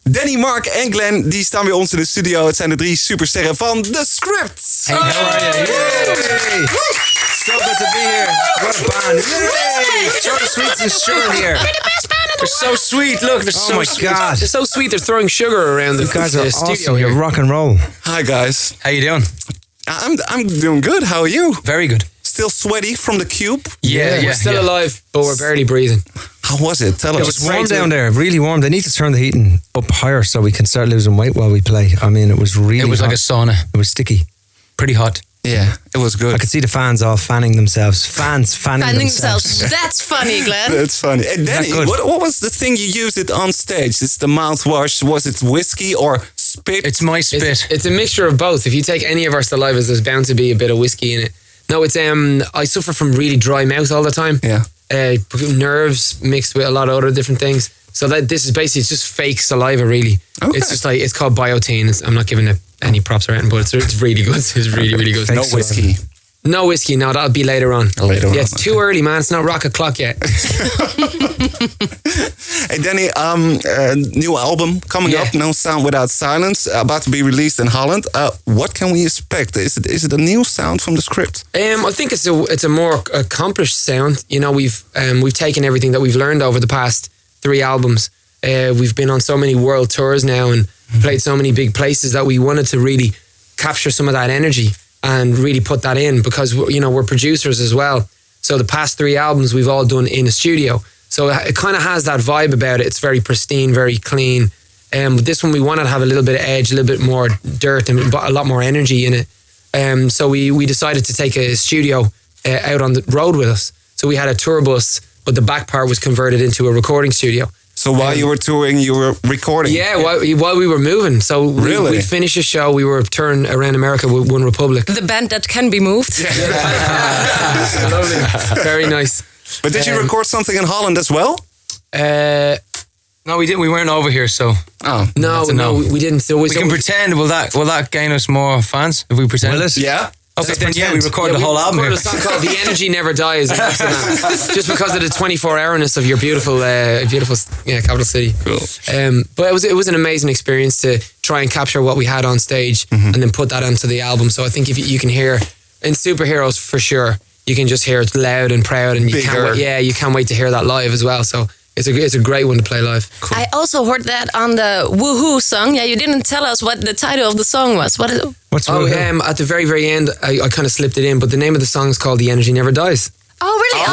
Danny, Mark en Glenn, die staan bij ons in de studio. Het zijn de 3 supersterren van The Script. Hey, how are you? Yay! So good to be here. What a band. Yay! Jordan Sweets and Sugar here. They're so sweet. Look, they're so sweet. God. They're so sweet. They're throwing sugar around the You guys are studio awesome. here. You're rock and roll. Hi guys. How you doing? I'm doing good. How are you? Very good. Still sweaty from the Qube? We're still alive, but we're barely breathing. How was it? Tell It us. was warm down there, really warm. They need to turn the heating up higher so we can start losing weight while we play. I mean, it was really It was hot. like a sauna. It was sticky. Pretty hot. Yeah, it was good. I could see the fans all fanning themselves. Fans fanning themselves. That's funny, Glenn. That's funny. And Danny, what was the thing you used it on stage? It's the mouthwash. Was it whiskey or spit? It's my spit. It's a mixture of both. If you take any of our salivas, there's bound to be a bit of whiskey in it. No, it's I suffer from really dry mouth all the time. Yeah. Nerves mixed with a lot of other different things. So this is basically just fake saliva, really. Okay. It's just like, it's called biotine. I'm not giving it any props or anything, but it's really good. It's really, really good. No whiskey. No whiskey, no, that'll be later on. Yeah, it's too early, man. It's not rock o'clock yet. Hey Danny, new album coming up, No Sound Without Silence, about to be released in Holland. What can we expect? Is it a new sound from The Script? I think it's a more accomplished sound. You know, we've taken everything that we've learned over the past 3 albums. We've been on so many world tours now and played so many big places that we wanted to really capture some of that energy and really put that in, because, you know, we're producers as well. So the past 3 albums we've all done in a studio. So it kind of has that vibe about it. It's very pristine, very clean. But this one we wanted to have a little bit of edge, a little bit more dirt and a lot more energy in it. So we decided to take a studio out on the road with us. So we had a tour bus, but the back part was converted into a recording studio. So while you were touring, you were recording? Yeah, while we were moving. So we'd finish a show, we were touring around America with One Republic. The band that can be moved. Lovely. Very nice. But did you record something in Holland as well? No, we didn't. We weren't over here, so. Oh no, we didn't. So we can pretend. Will that gain us more fans if we pretend? Will it? Yeah. Okay, then we recorded the whole album We here. recorded a song called "The Energy Never Dies" in Amsterdam, just because of the 24-hourness of your beautiful capital city. Cool. But it was an amazing experience to try and capture what we had on stage and then put that onto the album. So I think if you can hear in Superheroes for sure, you can just hear it loud and proud, and you can't wait to hear that live as well. So it's a great one to play live. Cool. I also heard that on the Woohoo song. Yeah, you didn't tell us what the title of the song was. What's Woohoo? At the very, very end, I kind of slipped it in, but the name of the song is called "The Energy Never Dies." Oh, really?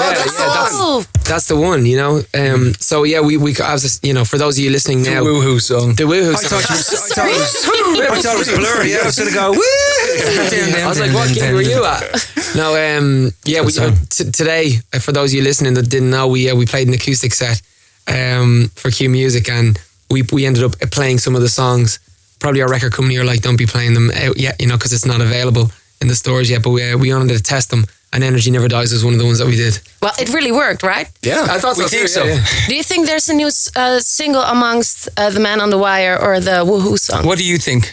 That's the one, you know. So yeah, we I was just, you know, for those of you listening now, the Woohoo song. The Woohoo I song. thought it was blurry. Yeah, I was going to go, woo! I was like, what gig were you at? No, today, for those of you listening that didn't know, we played an acoustic set for Qmusic, and we ended up playing some of the songs. Probably our record company are like, don't be playing them out yet, you know, because it's not available in the stores yet. But we wanted to test them, and Energy Never Dies was one of the ones that we did. Well, it really worked, right? Yeah, I thought so. We think so. Yeah. Do you think there's a new single amongst The Man on the Wire or the Woohoo song? What do you think?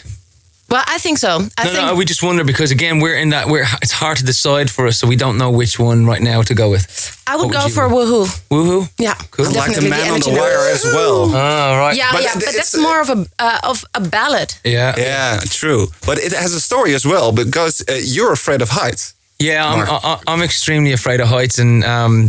Well, I think so. No, we just wonder because again it's hard to decide for us, so we don't know which one right now to go with. I would go for Woohoo. Woohoo? Yeah, cool. I like The definitely Man on the Energy Wire as well. Oh, right. Yeah, but that's more of a ballad. Yeah, true. But it has a story as well, because you're afraid of heights. Yeah, I'm extremely afraid of heights, and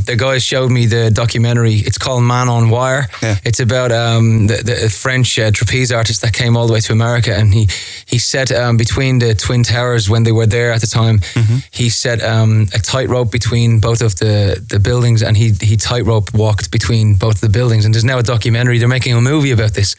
the guys showed me the documentary. It's called Man on Wire. Yeah. It's about the French trapeze artist that came all the way to America, and he set between the Twin Towers when they were there at the time. Mm-hmm. He set a tightrope between both of the buildings, and he tightrope walked between both of the buildings. And there's now a documentary. They're making a movie about this.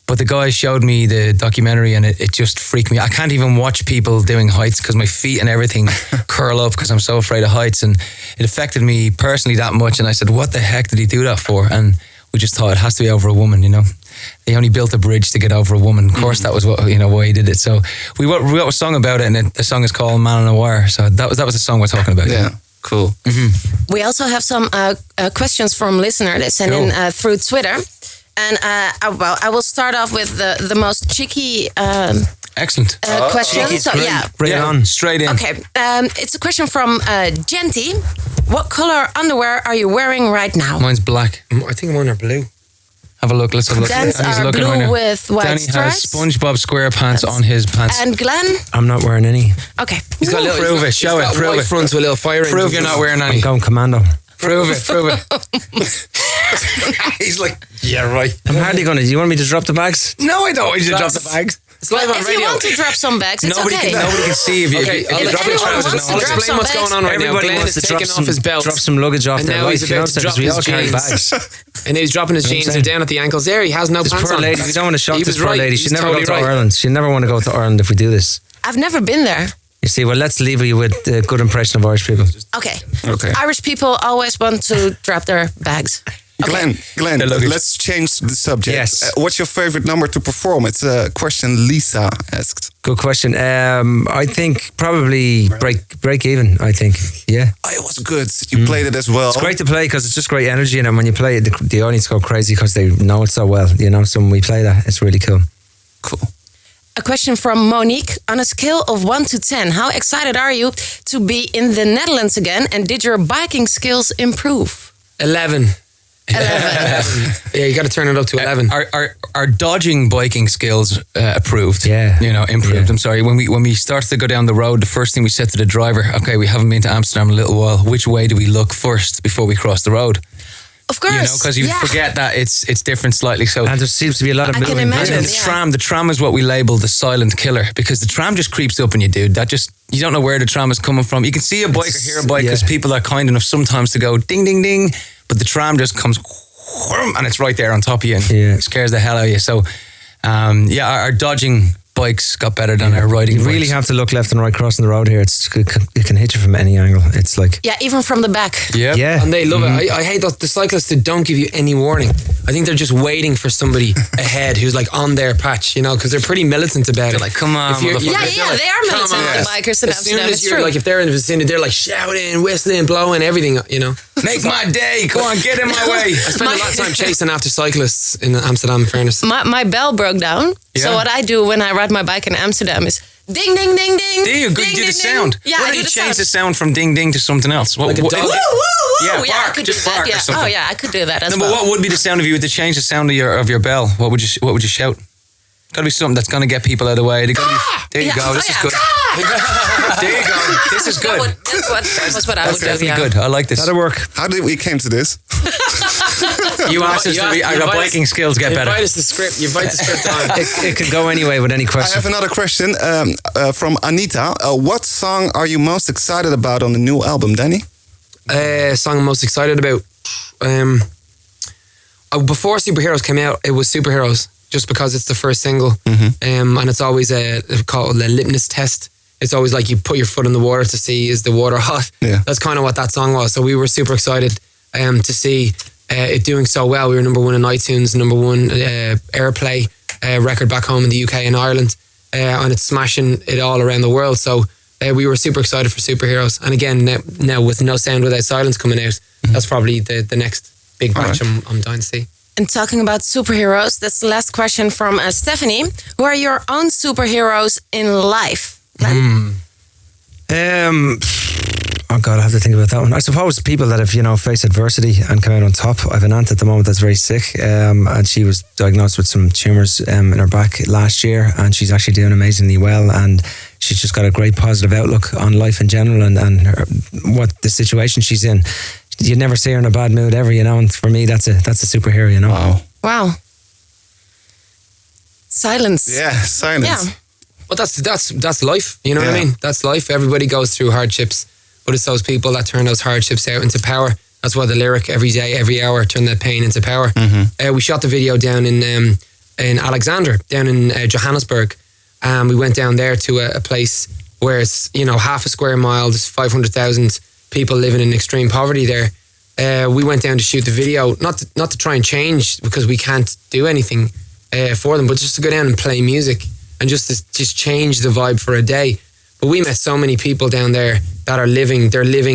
But the guys showed me the documentary and it just freaked me. I can't even watch people doing heights because my feet and everything curl up because I'm so afraid of heights. And it affected me personally that much. And I said, what the heck did he do that for? And we just thought it has to be over a woman, you know. He only built a bridge to get over a woman. Of course, that was what, you know, why he did it. So we wrote a song about it, and the song is called Man on a Wire. So that was the song we're talking about. Yeah. Cool. Mm-hmm. We also have some questions from listeners that send in through Twitter. And I will start off with the most cheeky excellent question. So bring it on straight in. Okay, it's a question from Genty. What color underwear are you wearing right now? Mine's black. I think mine are blue. Have a look. Let's have a look. Dan's Danny's are looking blue right now. with white Danny has stripes. SpongeBob SquarePants on his pants. And Glenn? I'm not wearing any. Okay. He's got little, Prove it, show it, prove white it. fronts with little fire Prove engines. you're not wearing any. I'm going commando. Prove it, prove it. He's like, yeah, right. I'm hardly going to. Do you want me to drop the bags? No, I don't want you to drop the bags. It's live on If radio. you want to drop some bags, it's Nobody okay. can see if you Okay, if I'll you If drop your anyone trousers. wants to I'll drop explain some what's bags, going on right now. Everybody Glenn wants is to drop taking some, off his belt. drop some luggage off And their now he's life. You about know, to so drop we his all carry jeans. bags. And he's dropping his You know what jeans. I'm They're saying? down at the ankles there. He has no This pants poor on. lady. We don't want to shock He this was poor right. lady. He's She'd never totally go to right. Ireland. She'd never want to go to Ireland if we do this. I've never been there. You see, well, let's leave you with a good impression of Irish people. Okay. Okay. Irish people always want to drop their bags. Okay. Glenn, The luggage. let's change the subject. Yes. What's your favorite number to perform? It's a question Lisa asked. Good question. I think probably break even. I think, yeah. Oh, it was good. You played it as well. It's great to play because it's just great energy, and when you play it, the audience go crazy because they know it so well. You know, so when we play that, it's really cool. Cool. A question from Monique. On a scale of 1 to 10, how excited are you to be in the Netherlands again? And did your biking skills improve? 11. 11. Yeah, you got to turn it up to 11. Our dodging biking skills improved. Yeah. You know, improved. Yeah. I'm sorry. When we started to go down the road, the first thing we said to the driver, okay, we haven't been to Amsterdam in a little while. Which way do we look first before we cross the road? Of course. You know, because you yeah. forget that it's different slightly. So And there seems to be a lot of I can moving imagine, parts. yeah. the tram is what we label the silent killer, because the tram just creeps up on you, dude. You don't know where the tram is coming from. You can see a bike or hear a bike because people are kind enough sometimes to go ding, ding, ding, but the tram just comes and it's right there on top of you and Yeah. scares the hell out of you. So, our dodging bikes got better than our riding You really bikes. have to look left and right crossing the road here. It can hit you from any angle. It's like, Yeah, even from the back. yeah. And they love it. I hate the cyclists who don't give you any warning. I think they're just waiting for somebody ahead who's like on their patch, you know, because they're pretty militant about it. Like, come on, If you're- motherfucker. Yeah, they are "Come militant on." bikers in As soon Amsterdam. as It's you're true. like, if they're in the vicinity, they're like shouting, whistling, blowing, everything, you know. Make my day. Go on, get in my way. I spend a lot of time chasing after cyclists in Amsterdam, in fairness. My bell broke down. So Yeah. what I do when I ride my bike in Amsterdam is ding, ding, ding, ding. Do you? ding, You do the ding, sound. ding. Yeah, Why I don't do you the change sound. the sound from ding ding to something else? Like a dog. Woo, woo, woo. Yeah, Yeah, I bark. could do Just that. bark or Yeah. something. Oh yeah, I could do that as No, well. but what would be the sound if you were to change the sound of your bell? What would you shout? Got to be something that's going to get people out of the way. There you Yeah. go. This Oh, is yeah. good. There you go. This is good. That was what I would That's do. definitely Yeah. good. I like this. That'll work. How did we came to this? You asked us to be, our biking skills get better. Invite us the script. You invite the script on. It could go anyway with any I question. have another question from Anita. What song are you most excited about on the new album, Danny? Song I'm most excited about. Before Superheroes came out, it was Superheroes, just because it's the first single, and it's always called the litmus test. It's always like you put your foot in the water to see, is the water hot? Yeah. That's kind of what that song was. So we were super excited to see it doing so well. We were number 1 in iTunes, number 1 airplay record back home in the UK and Ireland, and it's smashing it all around the world. So we were super excited for Superheroes. And again, now with No Sound Without Silence coming out, that's probably the next big batch I'm dying to see. And talking about superheroes, that's the last question from Stephanie. Who are your own superheroes in life? Glenn? Oh God, I have to think about that one. I suppose people that have, faced adversity and come out on top. I have an aunt at the moment that's very sick, and she was diagnosed with some tumours in her back last year, and she's actually doing amazingly well, and she's just got a great positive outlook on life in general and what the situation she's in. You'd never see her in a bad mood ever, and for me that's a superhero, Wow. Wow. Silence. Yeah, silence. Yeah. But that's life, you know what I Yeah. mean? That's life. Everybody goes through hardships, but it's those people that turn those hardships out into power. That's why the lyric every day, every hour, turn that pain into power. We shot the video down in Alexander, down in Johannesburg. We went down there to a place where it's half a square mile. There's 500,000 people living in extreme poverty there. We went down to shoot the video, not to try and change, because we can't do anything for them, but just to go down and play music and just change the vibe for a day. But we met so many people down there that are living,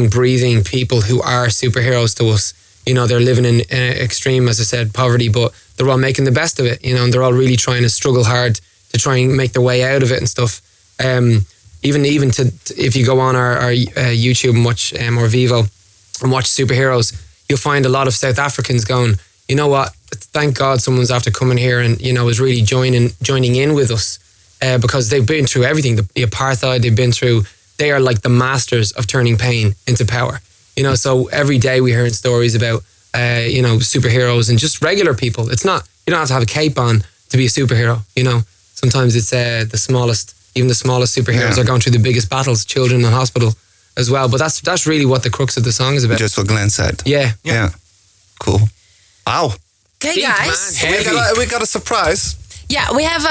breathing people who are superheroes to us. They're living in extreme, as I said, poverty, but they're all making the best of it, and they're all really trying to struggle hard to try and make their way out of it and stuff. Even to if you go on our YouTube and watch or Vivo and watch Superheroes, you'll find a lot of South Africans going, you know what, thank God someone's after coming here and, you know, is really joining in with us because they've been through everything, the apartheid they've been through. They are like the masters of turning pain into power. You know, so every day we hear stories about, you know, superheroes and just regular people. It's not, you don't have to have a cape on to be a superhero, you know. Sometimes it's the smallest superheroes are going through the biggest battles, children in hospital as well. But that's really what the crux of the song is about. Just what Glenn said. Yeah. Cool. Wow. Okay, guys. We got a surprise. Yeah, we have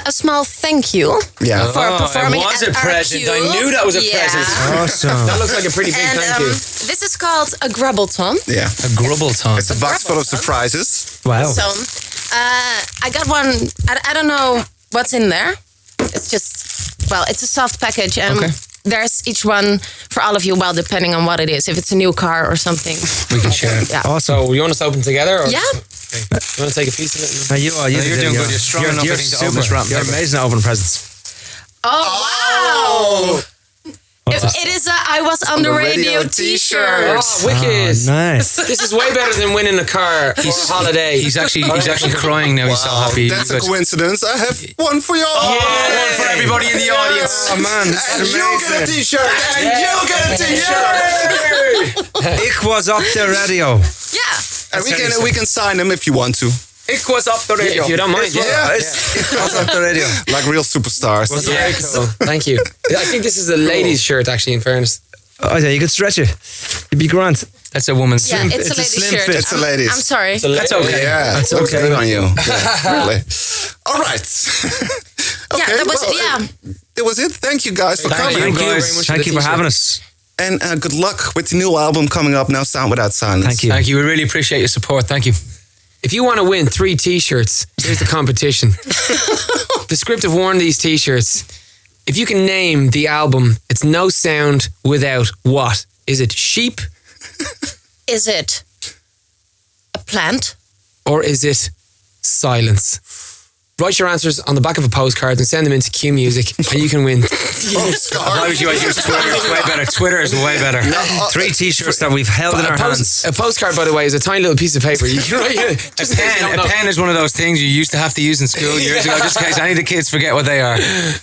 a small thank you Yeah. for performing it was at a present. RQ. I knew that was a present. Awesome. That looks like a pretty big And thank you. this is called a grubbleton. Yeah. A grubbleton. It's a box full of surprises. Wow. So I got one. I don't know what's in there. It's just, well, it's a soft package. And Okay. there's each one for all of you, well, depending on what it is. If it's a new car or something. We can share it. Yeah. Awesome. So you want us to open together? Or? Yeah. Okay. You want to take a piece of it? Now you're doing good. You're strong enough, I think, to open this wrap You're paper. amazing at opening presents. Oh, wow. It is a I was on the radio t-shirt. Oh, wicked. Nice. This is way better than winning a car or a holiday. He's actually crying now. He's so happy. That's a Because- coincidence. I have one for you. one for everybody in the audience. Oh man, And you get a t-shirt. And you get a t-shirt. Ik was op de radio. Yeah. And we can sign them if you want to. It was up the radio. If you don't mind. Ik was op de radio. Like real superstars. Very cool. Thank you. I think this is a ladies' shirt, actually, in fairness. Oh yeah, you could stretch it. You'd be grand. That's a woman's. Yeah, it's a it's a lady's slim shirt. fit. It's a ladies. I'm sorry. That's okay. Yeah, That's looks okay. good on you. Yeah, really. All right. Okay, Yeah, that was well, yeah. That was it. Thank you guys for Thank coming. you. Thank you very guys. much for Thank the you for t-shirt. having us. And good luck with the new album coming up now, Sound Without Silence. Thank you. Thank you. We really appreciate your support. Thank you. If you want to win 3 t-shirts, here's the competition. The script of one of these t-shirts. If you can name the album, it's no sound without what? Is it sheep Is it a plant? or is it silence? Write your answers on the back of a postcard and send them into Qmusic and you can win. Why would you use Twitter? It's way better. Twitter is way better. 3 t-shirts that we've held in our hands. A postcard, by the way, is a tiny little piece of paper. You can write it. A pen is one of those things you used to have to use in school years ago, just in case any of the kids forget what they are.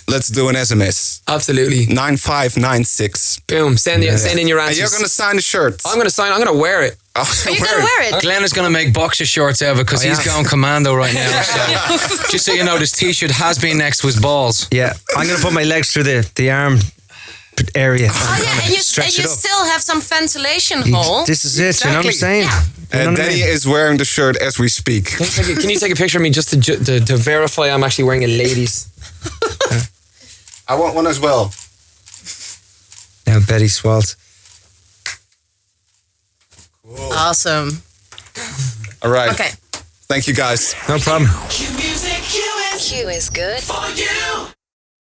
Let's do an SMS. Absolutely. 9596. Boom. Send in your And answers. you're going to sign the shirt. I'm going to wear it. Are you gonna wear it? Glenn is going to make boxer shorts out of it because he's going commando right now. So, just so you know, this t-shirt has been next to his balls. Yeah, I'm gonna put my legs through the arm area. Oh yeah, and you stretch it up. still have some ventilation hole. This is it. You know what I'm Exactly. saying? Yeah. You know what I Danny mean? is wearing the shirt as we speak. Can you take a picture of me just to verify I'm actually wearing a ladies? I want one as well. Now Betty Swalt. Awesome. All right. Okay. Thank you guys. No problem. Q is good for you.